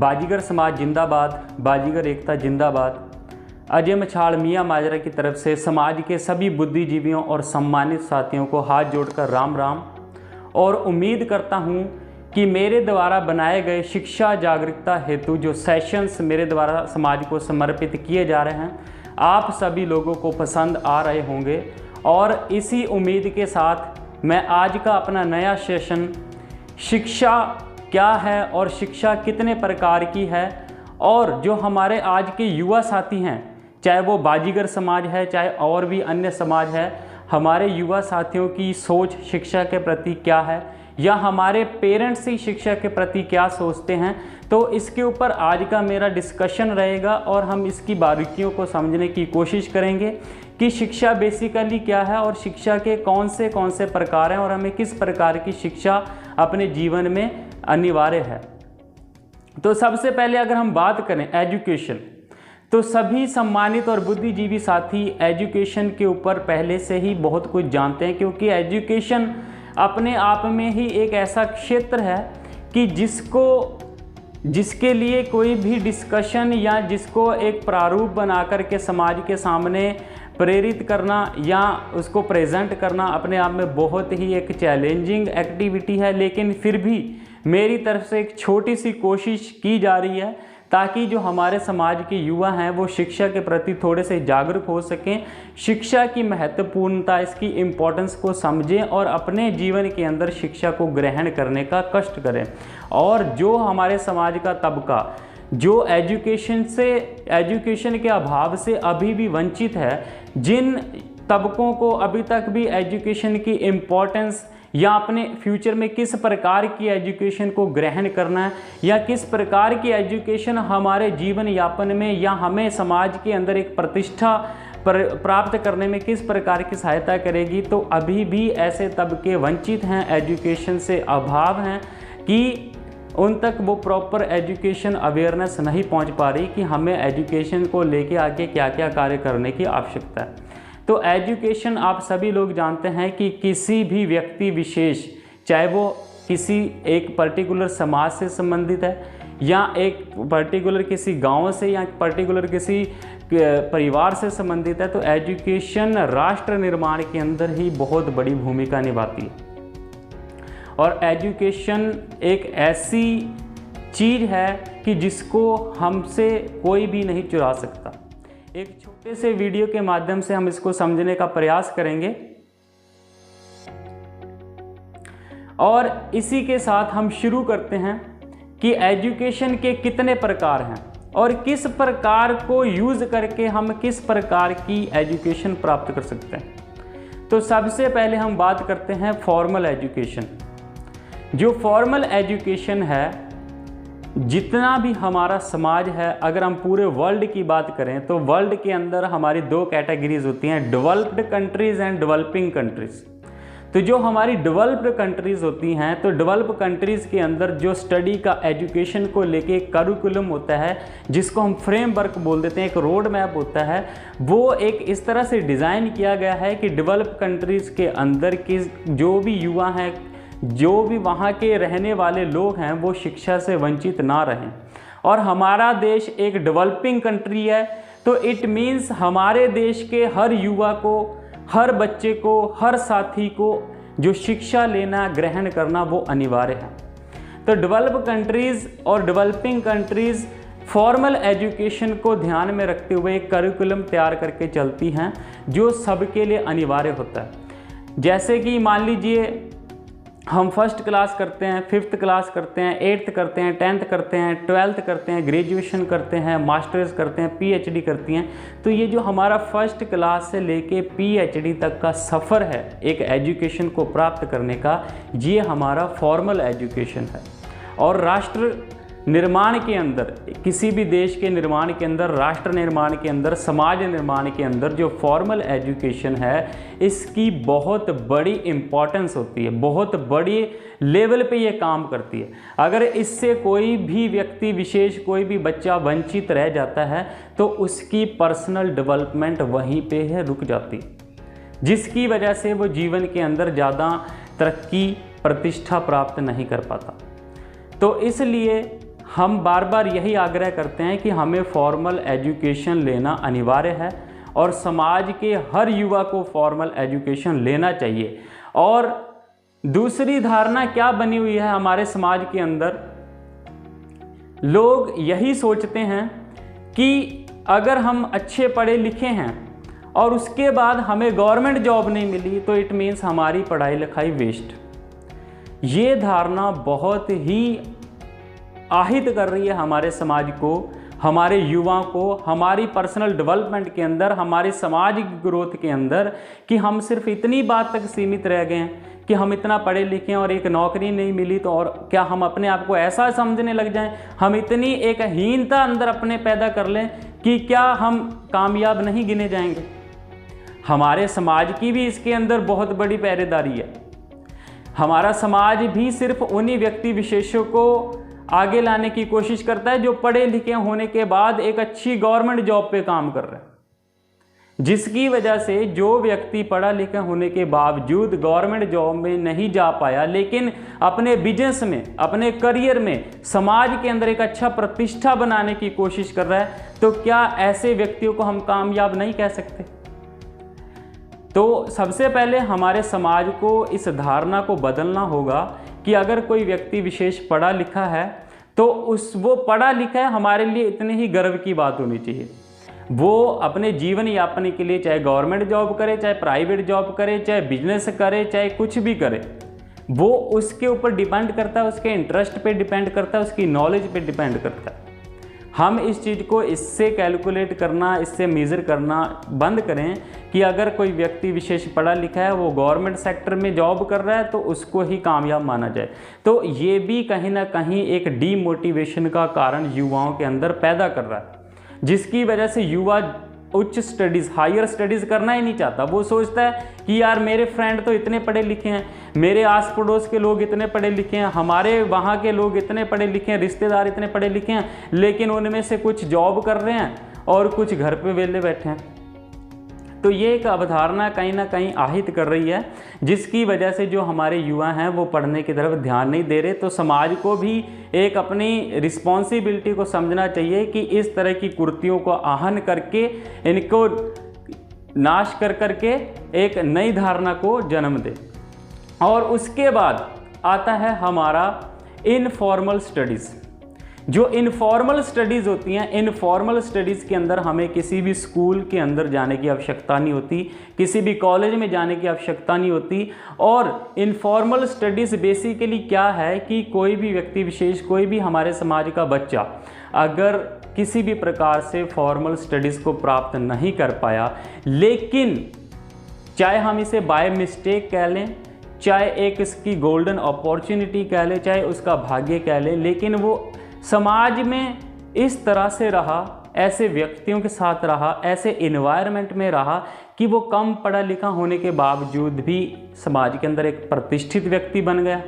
बाजीगर समाज जिंदाबाद, बाजीगर एकता जिंदाबाद। अजय मछाड़ मियाँ माजरा की तरफ से समाज के सभी बुद्धिजीवियों और सम्मानित साथियों को हाथ जोड़कर राम राम, और उम्मीद करता हूँ कि मेरे द्वारा बनाए गए शिक्षा जागरूकता हेतु जो सेशंस मेरे द्वारा समाज को समर्पित किए जा रहे हैं आप सभी लोगों को पसंद आ रहे होंगे। और इसी उम्मीद के साथ मैं आज का अपना नया सेशन शिक्षा क्या है और शिक्षा कितने प्रकार की है, और जो हमारे आज के युवा साथी हैं, चाहे वो बाजीगर समाज है चाहे और भी अन्य समाज है, हमारे युवा साथियों की सोच शिक्षा के प्रति क्या है, या हमारे पेरेंट्स ही शिक्षा के प्रति क्या सोचते हैं, तो इसके ऊपर आज का मेरा डिस्कशन रहेगा और हम इसकी बारीकियों को समझने की कोशिश करेंगे कि शिक्षा बेसिकली क्या है और शिक्षा के कौन से प्रकार हैं और हमें किस प्रकार की शिक्षा अपने जीवन में अनिवार्य है। तो सबसे पहले अगर हम बात करें एजुकेशन, तो सभी सम्मानित और बुद्धिजीवी साथी एजुकेशन के ऊपर पहले से ही बहुत कुछ जानते हैं, क्योंकि एजुकेशन अपने आप में ही एक ऐसा क्षेत्र है कि जिसके लिए कोई भी डिस्कशन या जिसको एक प्रारूप बना कर के समाज के सामने प्रेरित करना या उसको प्रेजेंट करना अपने आप में बहुत ही एक चैलेंजिंग एक्टिविटी है। लेकिन फिर भी मेरी तरफ से एक छोटी सी कोशिश की जा रही है ताकि जो हमारे समाज के युवा हैं वो शिक्षा के प्रति थोड़े से जागरूक हो सकें, शिक्षा की महत्वपूर्णता, इसकी इम्पोर्टेंस को समझें और अपने जीवन के अंदर शिक्षा को ग्रहण करने का कष्ट करें। और जो हमारे समाज का तबका जो एजुकेशन के अभाव से अभी भी वंचित है, जिन तबकों को अभी तक भी एजुकेशन की इम्पोर्टेंस या अपने फ्यूचर में किस प्रकार की एजुकेशन को ग्रहण करना है या किस प्रकार की एजुकेशन हमारे जीवन यापन में या हमें समाज के अंदर एक प्रतिष्ठा प्राप्त करने में किस प्रकार की सहायता करेगी, तो अभी भी ऐसे तबके वंचित हैं, एजुकेशन से अभाव हैं कि उन तक वो प्रॉपर एजुकेशन अवेयरनेस नहीं पहुंच पा रही कि हमें एजुकेशन को लेके आगे क्या क्या कार्य करने की आवश्यकता है। तो एजुकेशन आप सभी लोग जानते हैं कि किसी भी व्यक्ति विशेष, चाहे वो किसी एक पर्टिकुलर समाज से संबंधित है या एक पर्टिकुलर किसी गांव से या पर्टिकुलर किसी परिवार से संबंधित है, तो एजुकेशन राष्ट्र निर्माण के अंदर ही बहुत बड़ी भूमिका निभाती है। और एजुकेशन एक ऐसी चीज़ है कि जिसको हमसे कोई भी नहीं चुरा सकता। एक छोटे से वीडियो के माध्यम से हम इसको समझने का प्रयास करेंगे और इसी के साथ हम शुरू करते हैं कि एजुकेशन के कितने प्रकार हैं और किस प्रकार को यूज़ करके हम किस प्रकार की एजुकेशन प्राप्त कर सकते हैं। तो सबसे पहले हम बात करते हैं फॉर्मल एजुकेशन। जो फॉर्मल एजुकेशन है, जितना भी हमारा समाज है, अगर हम पूरे वर्ल्ड की बात करें तो वर्ल्ड के अंदर हमारी दो कैटेगरीज होती हैं, developed countries and developing countries. तो जो हमारी डेवलप्ड कंट्रीज़ होती हैं, तो डेवलप कंट्रीज़ के अंदर जो स्टडी का एजुकेशन को लेके करिकुलम होता है, जिसको हम फ्रेमवर्क बोल देते हैं, एक रोड मैप होता है, वो एक इस तरह से डिज़ाइन किया गया है कि डेवलप कंट्रीज़ के अंदर की जो भी युवा हैं, जो भी वहाँ के रहने वाले लोग हैं, वो शिक्षा से वंचित ना रहें। और हमारा देश एक डेवलपिंग कंट्री है, तो इट मीन्स हमारे देश के हर युवा को, हर बच्चे को, हर साथी को जो शिक्षा लेना, ग्रहण करना वो अनिवार्य है। तो डेवलप कंट्रीज़ और डेवलपिंग कंट्रीज़ फॉर्मल एजुकेशन को ध्यान में रखते हुए एक करिकुलम तैयार करके चलती हैं जो सबके लिए अनिवार्य होता है। जैसे कि मान लीजिए हम फर्स्ट क्लास करते हैं, फिफ्थ क्लास करते हैं, 8th करते हैं, 10th करते हैं, 12th करते हैं, ग्रेजुएशन करते हैं, मास्टर्स करते हैं, PhD करती हैं। तो ये जो हमारा फर्स्ट क्लास से लेके PhD तक का सफ़र है एक एजुकेशन को प्राप्त करने का, ये हमारा फॉर्मल एजुकेशन है। और राष्ट्र निर्माण के अंदर, किसी भी देश के निर्माण के अंदर, राष्ट्र निर्माण के अंदर, समाज निर्माण के अंदर जो फॉर्मल एजुकेशन है, इसकी बहुत बड़ी इम्पॉर्टेंस होती है, बहुत बड़ी लेवल पे ये काम करती है। अगर इससे कोई भी व्यक्ति विशेष, कोई भी बच्चा वंचित रह जाता है तो उसकी पर्सनल डेवलपमेंट वहीं पे है रुक जाती, जिसकी वजह से वो जीवन के अंदर ज़्यादा तरक्की, प्रतिष्ठा प्राप्त नहीं कर पाता। तो इसलिए हम बार बार यही आग्रह करते हैं कि हमें फॉर्मल एजुकेशन लेना अनिवार्य है और समाज के हर युवा को फॉर्मल एजुकेशन लेना चाहिए। और दूसरी धारणा क्या बनी हुई है हमारे समाज के अंदर, लोग यही सोचते हैं कि अगर हम अच्छे पढ़े लिखे हैं और उसके बाद हमें गवर्नमेंट जॉब नहीं मिली तो इट मीन्स हमारी पढ़ाई लिखाई वेस्ट। ये धारणा बहुत ही आहित कर रही है हमारे समाज को, हमारे युवाओं को, हमारी पर्सनल डेवलपमेंट के अंदर, हमारे सामाजिक ग्रोथ के अंदर, कि हम सिर्फ इतनी बात तक सीमित रह गए हैं कि हम इतना पढ़े लिखे हैं और एक नौकरी नहीं मिली तो और क्या हम अपने आप को ऐसा समझने लग जाएं, हम इतनी एक हीनता अंदर अपने पैदा कर लें कि क्या हम कामयाब नहीं गिने जाएंगे। हमारे समाज की भी इसके अंदर बहुत बड़ी पहरेदारी है। हमारा समाज भी सिर्फ उन्हीं व्यक्ति विशेषों को आगे लाने की कोशिश करता है जो पढ़े लिखे होने के बाद एक अच्छी गवर्नमेंट जॉब पे काम कर रहे हैं, जिसकी वजह से जो व्यक्ति पढ़ा लिखा होने के बावजूद गवर्नमेंट जॉब में नहीं जा पाया लेकिन अपने बिजनेस में, अपने करियर में, समाज के अंदर एक अच्छा प्रतिष्ठा बनाने की कोशिश कर रहा है, तो क्या ऐसे व्यक्तियों को हम कामयाब नहीं कह सकते? तो सबसे पहले हमारे समाज को इस धारणा को बदलना होगा कि अगर कोई व्यक्ति विशेष पढ़ा लिखा है तो वो पढ़ा लिखा है हमारे लिए इतनी ही गर्व की बात होनी चाहिए। वो अपने जीवन यापन के लिए चाहे गवर्नमेंट जॉब करे, चाहे प्राइवेट जॉब करे, चाहे बिजनेस करे, चाहे कुछ भी करे, वो उसके ऊपर डिपेंड करता है, उसके इंटरेस्ट पे डिपेंड करता है, उसकी नॉलेज पे डिपेंड करता है। हम इस चीज़ को इससे कैलकुलेट करना, इससे मेज़र करना बंद करें कि अगर कोई व्यक्ति विशेष पढ़ा लिखा है, वो गवर्नमेंट सेक्टर में जॉब कर रहा है तो उसको ही कामयाब माना जाए। तो ये भी कहीं ना कहीं एक डीमोटिवेशन का कारण युवाओं के अंदर पैदा कर रहा है, जिसकी वजह से युवा उच्च स्टडीज़, हायर स्टडीज़ करना ही नहीं चाहता। वो सोचता है कि यार मेरे फ्रेंड तो इतने पढ़े लिखे हैं, मेरे आस पड़ोस के लोग इतने पढ़े लिखे हैं, हमारे वहाँ के लोग इतने पढ़े लिखे हैं, रिश्तेदार इतने पढ़े लिखे हैं, लेकिन उनमें से कुछ जॉब कर रहे हैं और कुछ घर पे वेले बैठे हैं। तो ये एक अवधारणा कहीं ना कहीं आहित कर रही है, जिसकी वजह से जो हमारे युवा हैं वो पढ़ने की तरफ ध्यान नहीं दे रहे। तो समाज को भी एक अपनी रिस्पॉन्सिबिलिटी को समझना चाहिए कि इस तरह की कुर्तियों को आहन करके, इनको नाश कर करके एक नई धारणा को जन्म दे। और उसके बाद आता है हमारा इनफॉर्मल स्टडीज़। जो इनफॉर्मल स्टडीज़ होती हैं, इनफॉर्मल स्टडीज़ के अंदर हमें किसी भी स्कूल के अंदर जाने की आवश्यकता नहीं होती, किसी भी कॉलेज में जाने की आवश्यकता नहीं होती। और इनफॉर्मल स्टडीज़ बेसिकली क्या है कि कोई भी व्यक्ति विशेष, कोई भी हमारे समाज का बच्चा अगर किसी भी प्रकार से फॉर्मल स्टडीज़ को प्राप्त नहीं कर पाया, लेकिन चाहे हम इसे बाय मिस्टेक कह लें, चाहे एक इसकी गोल्डन अपॉर्चुनिटी कह लें, चाहे उसका भाग्य कह लें, लेकिन वो समाज में इस तरह से रहा, ऐसे व्यक्तियों के साथ रहा, ऐसे इन्वायरमेंट में रहा कि वो कम पढ़ा लिखा होने के बावजूद भी समाज के अंदर एक प्रतिष्ठित व्यक्ति बन गया,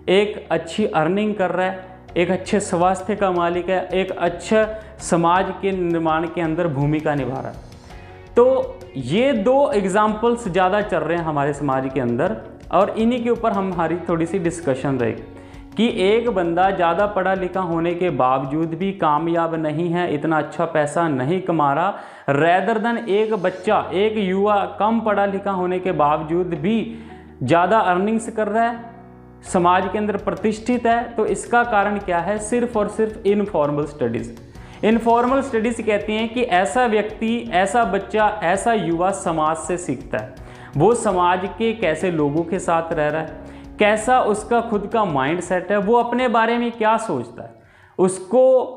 एक अच्छी अर्निंग कर रहा है, एक अच्छे स्वास्थ्य का मालिक है, एक अच्छा समाज के निर्माण के अंदर भूमिका निभा रहा है। तो ये दो एग्जाम्पल्स ज़्यादा चल रहे हैं हमारे समाज के अंदर, और इन्हीं के ऊपर हमारी थोड़ी सी डिस्कशन रहेगी कि एक बंदा ज़्यादा पढ़ा लिखा होने के बावजूद भी कामयाब नहीं है, इतना अच्छा पैसा नहीं कमा रहा, रैदर देन एक बच्चा, एक युवा कम पढ़ा लिखा होने के बावजूद भी ज़्यादा अर्निंग्स कर रहा है, समाज के अंदर प्रतिष्ठित है। तो इसका कारण क्या है? सिर्फ और सिर्फ इनफॉर्मल स्टडीज़। इनफॉर्मल स्टडीज़ कहती हैं कि ऐसा व्यक्ति, ऐसा बच्चा, ऐसा युवा समाज से सीखता है, वो समाज के कैसे लोगों के साथ रह रहा है, कैसा उसका खुद का माइंड सेट है, वो अपने बारे में क्या सोचता है, उसको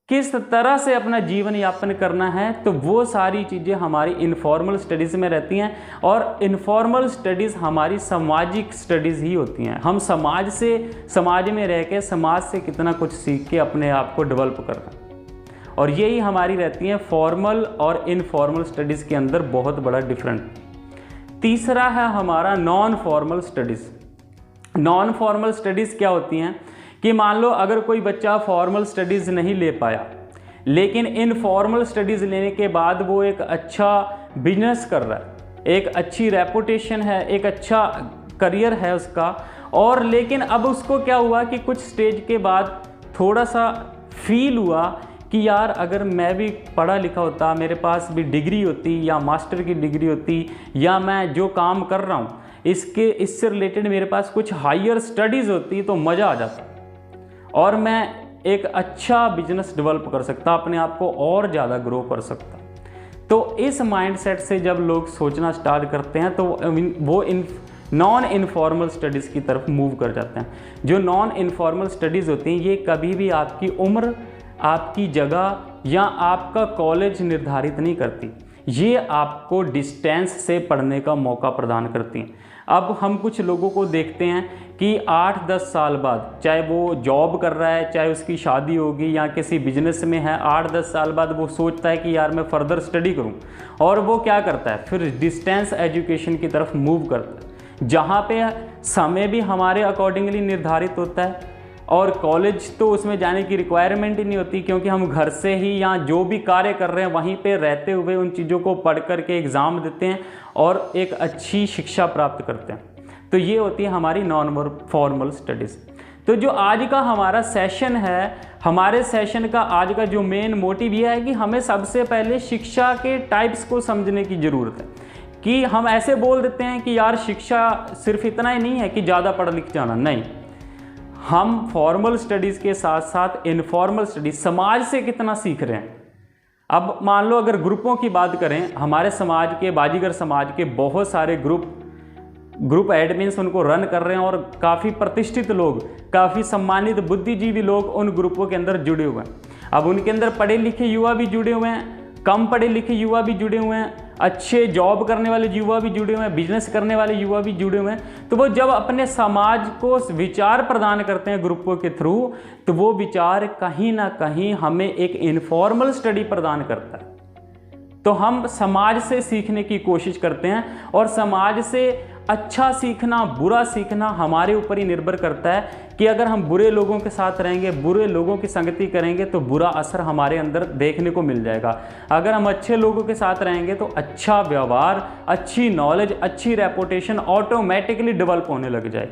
किस तरह से अपना जीवन यापन करना है। तो वो सारी चीज़ें हमारी इनफॉर्मल स्टडीज़ में रहती हैं, और इनफॉर्मल स्टडीज़ हमारी सामाजिक स्टडीज़ ही होती हैं। हम समाज से, समाज में रह के समाज से कितना कुछ सीख के अपने आप को डेवलप करना, और यही हमारी रहती हैं। फॉर्मल और इनफॉर्मल स्टडीज़ के अंदर बहुत बड़ा डिफरेंट। तीसरा है हमारा non formal studies. Non formal studies क्या होती हैं कि मान लो अगर कोई बच्चा फॉर्मल स्टडीज़ नहीं ले पाया, लेकिन इनफॉर्मल स्टडीज़ लेने के बाद वो एक अच्छा बिजनेस कर रहा है, एक अच्छी रेपुटेशन है, एक अच्छा करियर है उसका, और लेकिन अब उसको क्या हुआ कि कुछ स्टेज के बाद थोड़ा सा फील हुआ कि यार अगर मैं भी पढ़ा लिखा होता, मेरे पास भी डिग्री होती या मास्टर की डिग्री होती, या मैं जो काम कर रहा हूँ इससे रिलेटेड मेरे पास कुछ हायर स्टडीज़ होती तो मज़ा आ जाता और मैं एक अच्छा बिजनेस डेवलप कर सकता, अपने आप को और ज़्यादा ग्रो कर सकता। तो इस माइंडसेट से जब लोग सोचना स्टार्ट करते हैं तो वो नॉन इनफॉर्मल स्टडीज़ की तरफ मूव कर जाते हैं। जो नॉन इनफॉर्मल स्टडीज़ होती हैं ये कभी भी आपकी उम्र, आपकी जगह या आपका कॉलेज निर्धारित नहीं करती, ये आपको डिस्टेंस से पढ़ने का मौका प्रदान करती हैं। अब हम कुछ लोगों को देखते हैं कि 8-10 साल बाद, चाहे वो जॉब कर रहा है, चाहे उसकी शादी होगी या किसी बिजनेस में है, 8-10 साल बाद वो सोचता है कि यार मैं फर्दर स्टडी करूं, और वो क्या करता है फिर डिस्टेंस एजुकेशन की तरफ मूव करता है, जहां पे समय भी हमारे अकॉर्डिंगली निर्धारित होता है और कॉलेज तो उसमें जाने की रिक्वायरमेंट ही नहीं होती, क्योंकि हम घर से ही या जो भी कार्य कर रहे हैं वहीं पे रहते हुए उन चीज़ों को पढ़ कर के एग्ज़ाम देते हैं और एक अच्छी शिक्षा प्राप्त करते हैं। तो ये होती है हमारी नॉन फॉर्मल स्टडीज़। तो जो आज का हमारा सेशन है, हमारे सेशन का आज का जो मेन मोटिव ये है कि हमें सबसे पहले शिक्षा के टाइप्स को समझने की ज़रूरत है। कि हम ऐसे बोल देते हैं कि यार शिक्षा सिर्फ इतना ही नहीं है कि ज़्यादा पढ़ लिख जाना, नहीं, हम फॉर्मल स्टडीज़ के साथ साथ इनफॉर्मल स्टडीज़ समाज से कितना सीख रहे हैं। अब मान लो अगर ग्रुपों की बात करें, हमारे समाज के, बाजीगर समाज के बहुत सारे ग्रुप एडमिन्स उनको रन कर रहे हैं और काफ़ी प्रतिष्ठित लोग, काफ़ी सम्मानित बुद्धिजीवी लोग उन ग्रुपों के अंदर जुड़े हुए हैं। अब उनके अंदर पढ़े लिखे युवा भी जुड़े हुए हैं, कम पढ़े लिखे युवा भी जुड़े हुए हैं, अच्छे जॉब करने वाले युवा भी जुड़े हुए हैं, बिजनेस करने वाले युवा भी जुड़े हुए हैं। तो वो जब अपने समाज को विचार प्रदान करते हैं ग्रुपों के थ्रू, तो वो विचार कहीं ना कहीं हमें एक इनफॉर्मल स्टडी प्रदान करता है। तो हम समाज से सीखने की कोशिश करते हैं और समाज से अच्छा सीखना, बुरा सीखना हमारे ऊपर ही निर्भर करता है कि अगर हम बुरे लोगों के साथ रहेंगे, बुरे लोगों की संगति करेंगे तो बुरा असर हमारे अंदर देखने को मिल जाएगा। अगर हम अच्छे लोगों के साथ रहेंगे तो अच्छा व्यवहार, अच्छी नॉलेज, अच्छी रेपुटेशन ऑटोमेटिकली डेवलप होने लग जाए।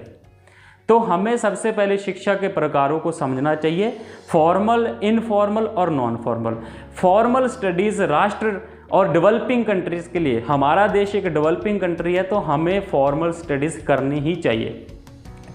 तो हमें सबसे पहले शिक्षा के प्रकारों को समझना चाहिए, फॉर्मल, इनफॉर्मल और नॉन फॉर्मल। फॉर्मल स्टडीज़ राष्ट्र और डेवलपिंग कंट्रीज़ के लिए, हमारा देश एक डेवलपिंग कंट्री है तो हमें फॉर्मल स्टडीज़ करनी ही चाहिए।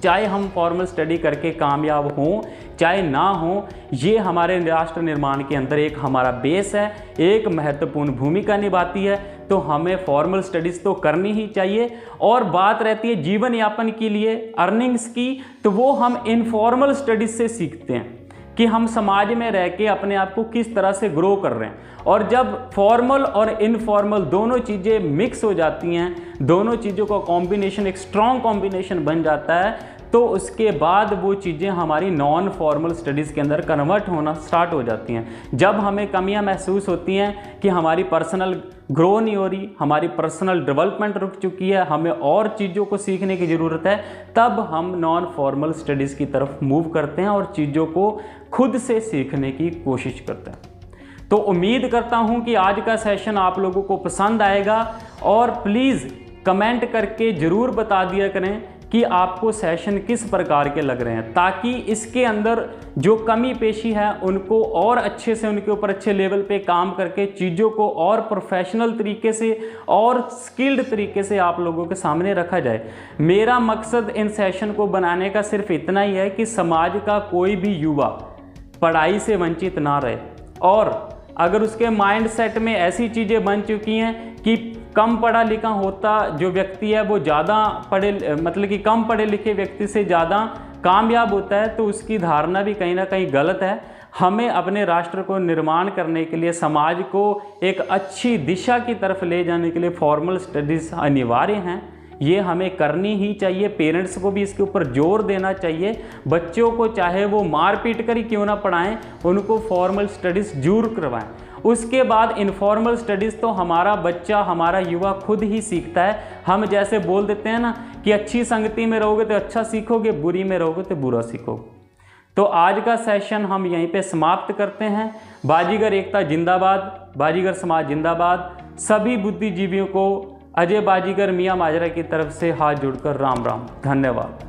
चाहे हम फॉर्मल स्टडी करके कामयाब हों चाहे ना हों, ये हमारे राष्ट्र निर्माण के अंदर एक हमारा बेस है, एक महत्वपूर्ण भूमिका निभाती है। तो हमें फॉर्मल स्टडीज़ तो करनी ही चाहिए। और बात रहती है जीवन यापन के लिए अर्निंग्स की, तो वो हम इनफॉर्मल स्टडीज़ से सीखते हैं कि हम समाज में रह के अपने आप को किस तरह से ग्रो कर रहे हैं। और जब फॉर्मल और इनफॉर्मल दोनों चीज़ें मिक्स हो जाती हैं, दोनों चीज़ों का कॉम्बिनेशन एक स्ट्रॉन्ग कॉम्बिनेशन बन जाता है, तो उसके बाद वो चीज़ें हमारी नॉन फॉर्मल स्टडीज़ के अंदर कन्वर्ट होना स्टार्ट हो जाती हैं। जब हमें कमियां महसूस होती हैं कि हमारी पर्सनल ग्रो नहीं हो रही, हमारी पर्सनल डेवलपमेंट रुक चुकी है, हमें और चीज़ों को सीखने की ज़रूरत है, तब हम नॉन फॉर्मल स्टडीज़ की तरफ मूव करते हैं और चीज़ों को खुद से सीखने की कोशिश करते हैं। तो उम्मीद करता हूं कि आज का सेशन आप लोगों को पसंद आएगा और प्लीज़ कमेंट करके ज़रूर बता दिया करें कि आपको सेशन किस प्रकार के लग रहे हैं, ताकि इसके अंदर जो कमी पेशी है उनको और अच्छे से, उनके ऊपर अच्छे लेवल पे काम करके चीज़ों को और प्रोफेशनल तरीके से और स्किल्ड तरीके से आप लोगों के सामने रखा जाए। मेरा मकसद इन सेशन को बनाने का सिर्फ इतना ही है कि समाज का कोई भी युवा पढ़ाई से वंचित ना रहे, और अगर उसके माइंड सेट में ऐसी चीज़ें बन चुकी हैं कि कम पढ़ा लिखा होता जो व्यक्ति है वो ज़्यादा कम पढ़े लिखे व्यक्ति से ज़्यादा कामयाब होता है, तो उसकी धारणा भी कहीं ना कहीं गलत है। हमें अपने राष्ट्र को निर्माण करने के लिए, समाज को एक अच्छी दिशा की तरफ ले जाने के लिए फॉर्मल स्टडीज़ अनिवार्य हैं, ये हमें करनी ही चाहिए। पेरेंट्स को भी इसके ऊपर जोर देना चाहिए। बच्चों को चाहे वो मार पीट कर ही क्यों ना पढ़ाएं, उनको फॉर्मल स्टडीज़ जरूर करवाएं। उसके बाद इनफॉर्मल स्टडीज़ तो हमारा बच्चा, हमारा युवा खुद ही सीखता है। हम जैसे बोल देते हैं ना कि अच्छी संगति में रहोगे तो अच्छा सीखोगे, बुरी में रहोगे तो बुरा सीखोगे। तो आज का सेशन हम यहीं पे समाप्त करते हैं। बाजीगर एकता जिंदाबाद, बाजीगर समाज जिंदाबाद। सभी बुद्धिजीवियों को अजय बाजीगर मियाँ माजरा की तरफ से हाथ जोड़कर राम राम, धन्यवाद।